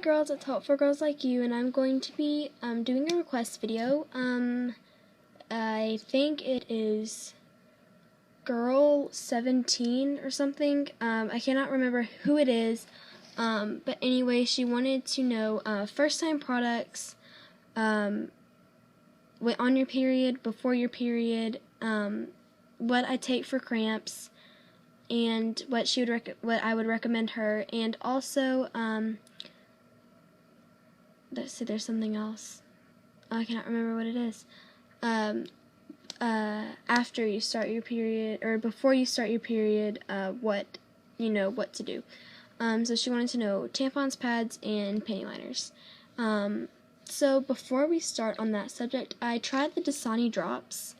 girls, it's Hope for Girls Like You, and I'm going to be doing a request video. I think it is Girl 17 or something. I cannot remember who it is, but anyway, she wanted to know first time products, on your period, before your period, what I take for cramps, and what I would recommend her, and also let's see, there's something else. I cannot remember what it is. After you start your period, or before you start your period, what to do. So she wanted to know tampons, pads, and panty liners. So before we start on that subject, I tried the Dasani drops.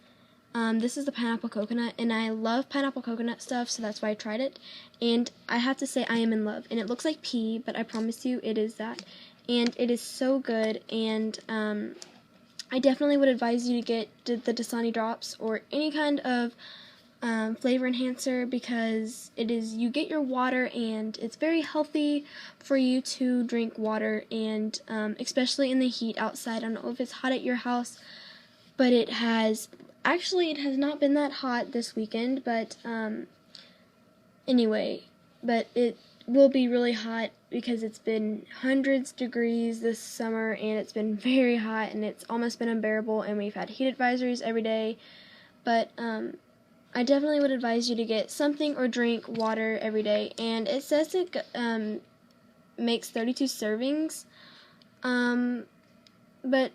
This is the pineapple coconut, and I love pineapple coconut stuff, so that's why I tried it. And I have to say, I am in love. And it looks like pee, but I promise you it is that. And it is so good, and I definitely would advise you to get the Dasani drops or any kind of flavor enhancer, because you get your water, and it's very healthy for you to drink water, and especially in the heat outside. I don't know if it's hot at your house, but it has not been that hot this weekend, but anyway, but it will be really hot because it's been hundreds of degrees this summer, and it's been very hot, and it's almost been unbearable, and we've had heat advisories every day. But I definitely would advise you to get something or drink water every day, and it says it makes 32 servings, but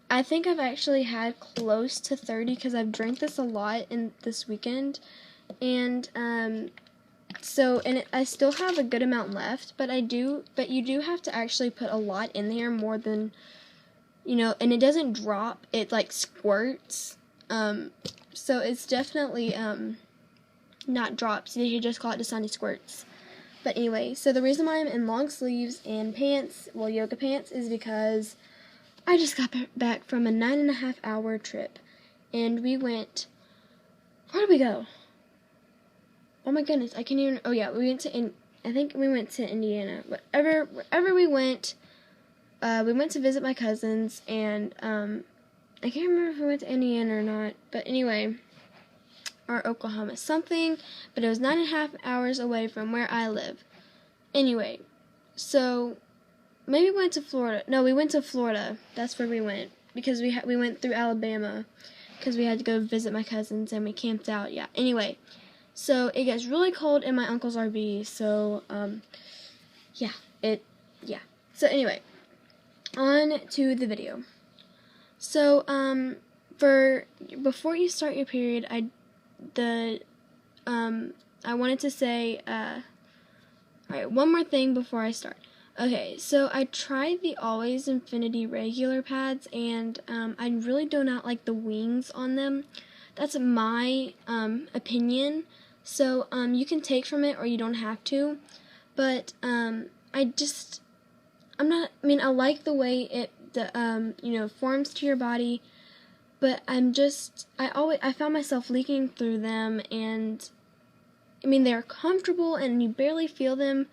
I think I've actually had close to 30 because I've drank this a lot in this weekend, and I still have a good amount left, but you do have to actually put a lot in there, more than, and it doesn't drop, it like squirts, so it's definitely, not drops, you just call it Dasani squirts. But anyway, so the reason why I'm in long sleeves and pants, well, yoga pants, is because I just got back from a 9.5 hour trip, and where did we go? Oh my goodness, I can't even, I think we went to Indiana. Wherever we went to visit my cousins, and, I can't remember if we went to Indiana or not, but anyway, or Oklahoma, something, but it was 9.5 hours away from where I live. Anyway, so, maybe we went to Florida. No, we went to Florida. That's where we went, because we went through Alabama, because we had to go visit my cousins, and we camped out, yeah. Anyway, so it gets really cold in my uncle's RV, so, yeah. So anyway, on to the video. So, before you start your period, I wanted to say, alright, one more thing before I start. Okay, so I tried the Always Infinity regular pads, and I really do not like the wings on them. That's my opinion. So you can take from it, or you don't have to. But I like the way it forms to your body. But I found myself leaking through them, and they're comfortable and you barely feel them.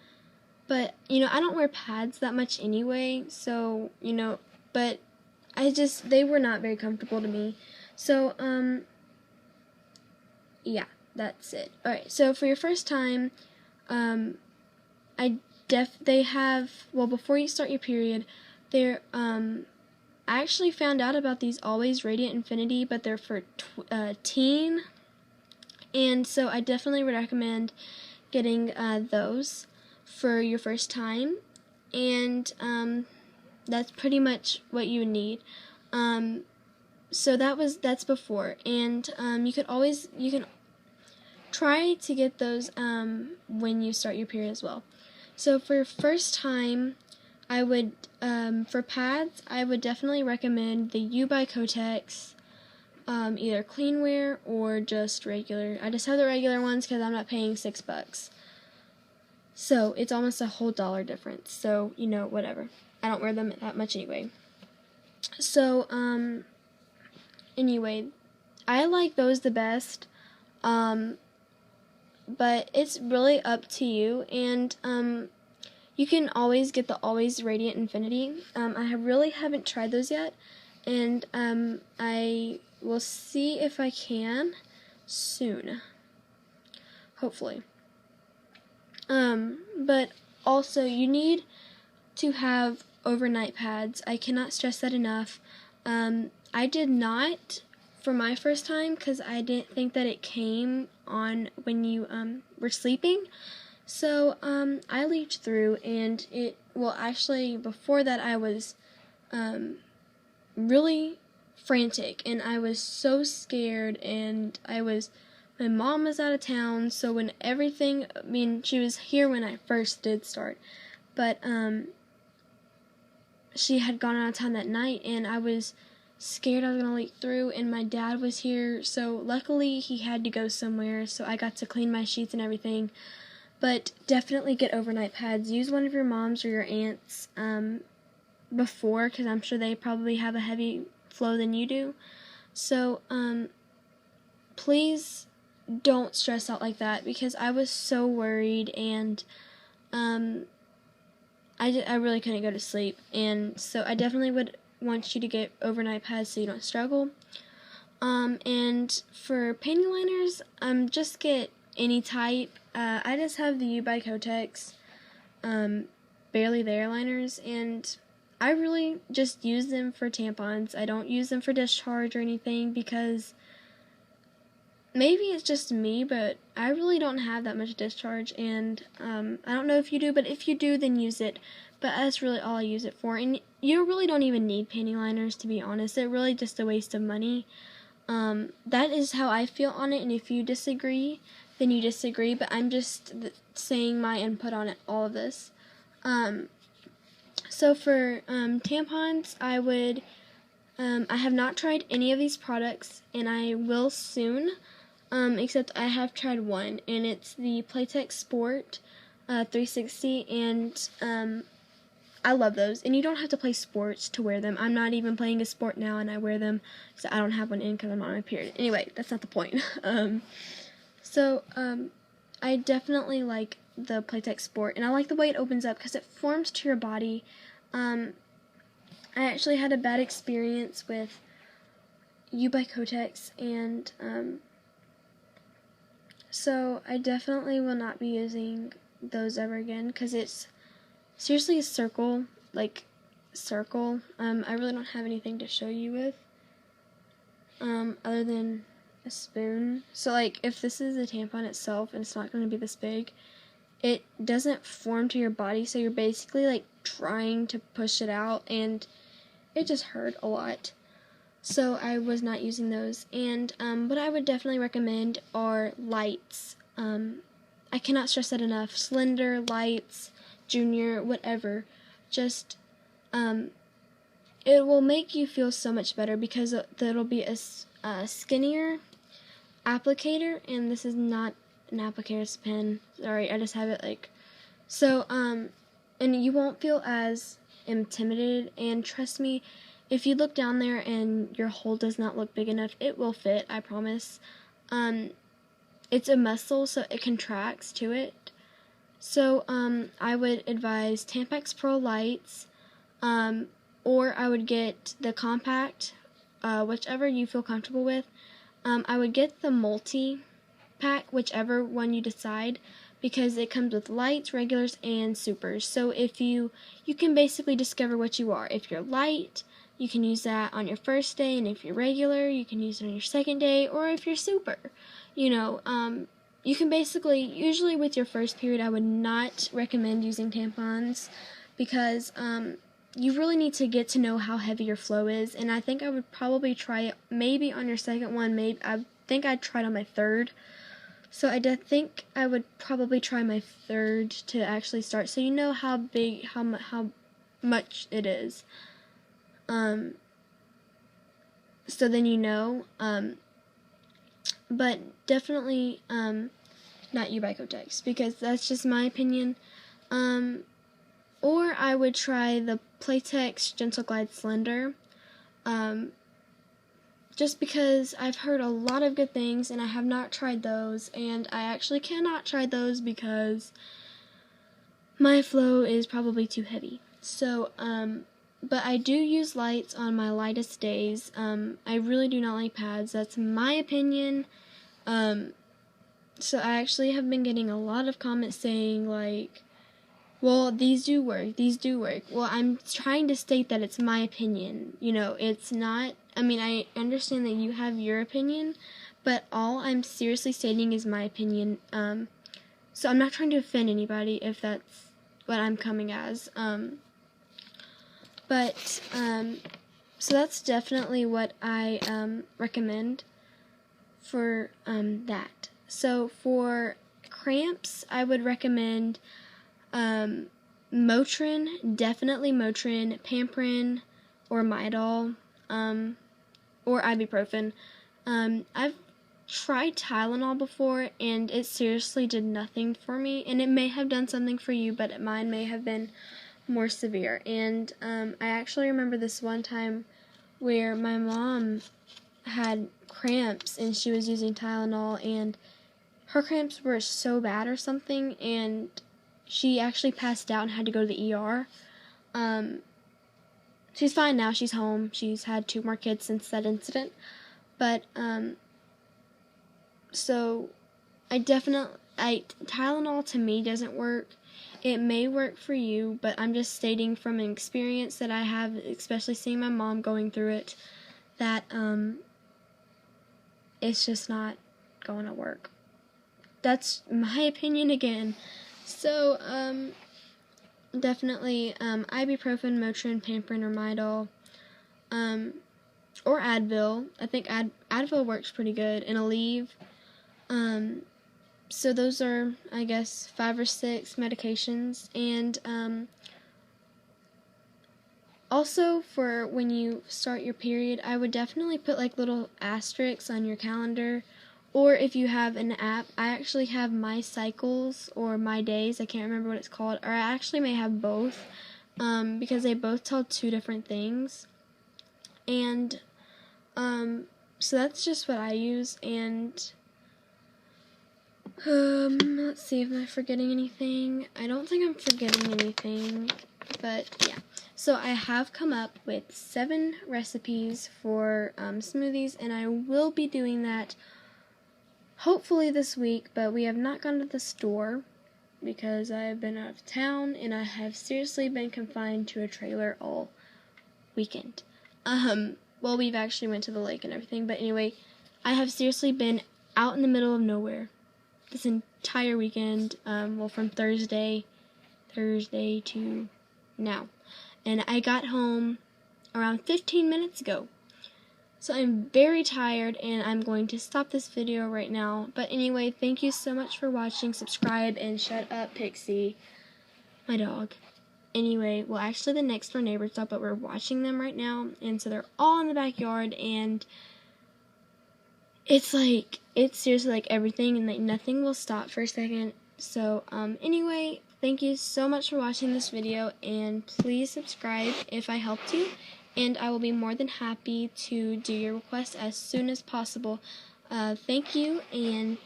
But, I don't wear pads that much anyway, so, but they were not very comfortable to me. So, yeah, that's it. Alright, so for your first time, before you start your period, I actually found out about these Always Radiant Infinity, but they're for teen, and so I definitely would recommend getting those for your first time, and that's pretty much what you would need. So that's before, and you can try to get those when you start your period as well. So for your first time, I would for pads, I would definitely recommend the U by Kotex, either clean wear or just regular. I just have the regular ones because I'm not paying $6. So it's almost a whole $1 difference. So, whatever. I don't wear them that much anyway. So, anyway, I like those the best. But it's really up to you. And, you can always get the Always Radiant Infinity. I really haven't tried those yet, and I will see if I can soon, hopefully. But also you need to have overnight pads. I cannot stress that enough. I did not for my first time because I didn't think that it came on when you were sleeping. So I leaked through, and actually before that I was really frantic, and I was so scared, and my mom was out of town, so when everything, she was here when I first did start, but she had gone out of town that night, and I was scared I was going to leak through, and my dad was here, so luckily he had to go somewhere, so I got to clean my sheets and everything. But definitely get overnight pads. Use one of your mom's or your aunt's before, because I'm sure they probably have a heavy flow than you do. So please don't stress out like that, because I was so worried, and I really couldn't go to sleep, and so I definitely would want you to get overnight pads so you don't struggle. And for panty liners, just get any type. I just have the U by Kotex Barely There liners, and I really just use them for tampons. I don't use them for discharge or anything, because maybe it's just me, but I really don't have that much discharge, and I don't know if you do, but if you do, then use it. But that's really all I use it for, and you really don't even need panty liners, to be honest. It's really just a waste of money. That is how I feel on it, and if you disagree, then you disagree, but I'm just saying my input on it, all of this. So for tampons, I have not tried any of these products, and I will soon, except I have tried one, and it's the Playtex Sport 360, and I love those, and you don't have to play sports to wear them. I'm not even playing a sport now, and I wear them, so I don't have one in because I'm on my period. Anyway, that's not the point. I definitely like the Playtex Sport, and I like the way it opens up because it forms to your body. I actually had a bad experience with U by Kotex, and so I definitely will not be using those ever again, because it's seriously a circle. I really don't have anything to show you with, other than a spoon. So, like, if this is a tampon itself and it's not going to be this big, it doesn't form to your body, so you're basically, like, trying to push it out, and it just hurt a lot. So I was not using those, and what I would definitely recommend are lights. I cannot stress that enough. Slender, lights, junior, whatever. Just, it will make you feel so much better, because it'll be a skinnier applicator, and this is not an applicator, it's a pen. Sorry, I just have it so, and you won't feel as intimidated, and trust me, if you look down there and your hole does not look big enough, it will fit, I promise. It's a muscle, so it contracts to it. So, I would advise Tampax Pro lights, or I would get the compact, whichever you feel comfortable with. I would get the multi-pack, whichever one you decide, because it comes with lights, regulars, and supers. So if you can basically discover what you are. If you're light, you can use that on your first day, and if you're regular, you can use it on your second day, or if you're super, you can basically, usually with your first period, I would not recommend using tampons, because you really need to get to know how heavy your flow is, and I think I would probably try it maybe on your second one, I think I'd try it on my third, so I think I would probably try my third to actually start, so you know how big, how much it is, so then you know, but definitely, not U by Kotex, because that's just my opinion, or I would try the Playtex Gentle Glide Slender, just because I've heard a lot of good things, and I have not tried those, and I actually cannot try those because my flow is probably too heavy. So, but I do use lights on my lightest days. I really do not like pads. That's my opinion. So I actually have been getting a lot of comments saying like, well, these do work. Well, I'm trying to state that it's my opinion. You know, it's not, I mean, I understand that you have your opinion, but all I'm seriously stating is my opinion. So I'm not trying to offend anybody if that's what I'm coming as. So that's definitely what I recommend for that. So for cramps, I would recommend Motrin, definitely Motrin, Pamprin, or Midol, or ibuprofen. I've tried Tylenol before, and it seriously did nothing for me, and it may have done something for you, but mine may have been more severe. And I actually remember this one time where my mom had cramps, and she was using Tylenol, and her cramps were so bad or something, and she actually passed out and had to go to the ER. She's fine now. She's home. She's had 2 more kids since that incident. But, so Tylenol to me doesn't work. It may work for you, but I'm just stating from an experience that I have, especially seeing my mom going through it, that, it's just not going to work. That's my opinion again. So, definitely, ibuprofen, Motrin, Pamprin, or Midol, or Advil. I think Advil works pretty good, and Aleve. So those are, I guess, 5 or 6 medications, and, also for when you start your period, I would definitely put like little asterisks on your calendar. Or if you have an app, I actually have My Cycles or My Days, I can't remember what it's called, or I actually may have both, because they both tell 2 different things. And, so that's just what I use, and, let's see if I'm forgetting anything. I don't think I'm forgetting anything, but yeah. So I have come up with 7 recipes for, smoothies, and I will be doing that hopefully this week, but we have not gone to the store because I have been out of town and I have seriously been confined to a trailer all weekend. Well, we've actually went to the lake and everything, but anyway, I have seriously been out in the middle of nowhere this entire weekend, well, from Thursday to now. And I got home around 15 minutes ago. So I'm very tired, and I'm going to stop this video right now. But anyway, thank you so much for watching. Subscribe, and shut up, Pixie, my dog. Anyway, well, actually the next door neighbors stopped, but we're watching them right now. And so they're all in the backyard, and it's like, it's seriously like everything, and like nothing will stop for a second. So, anyway, thank you so much for watching this video, and please subscribe if I helped you. And I will be more than happy to do your request as soon as possible. Thank you, and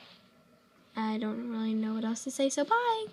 I don't really know what else to say, so bye!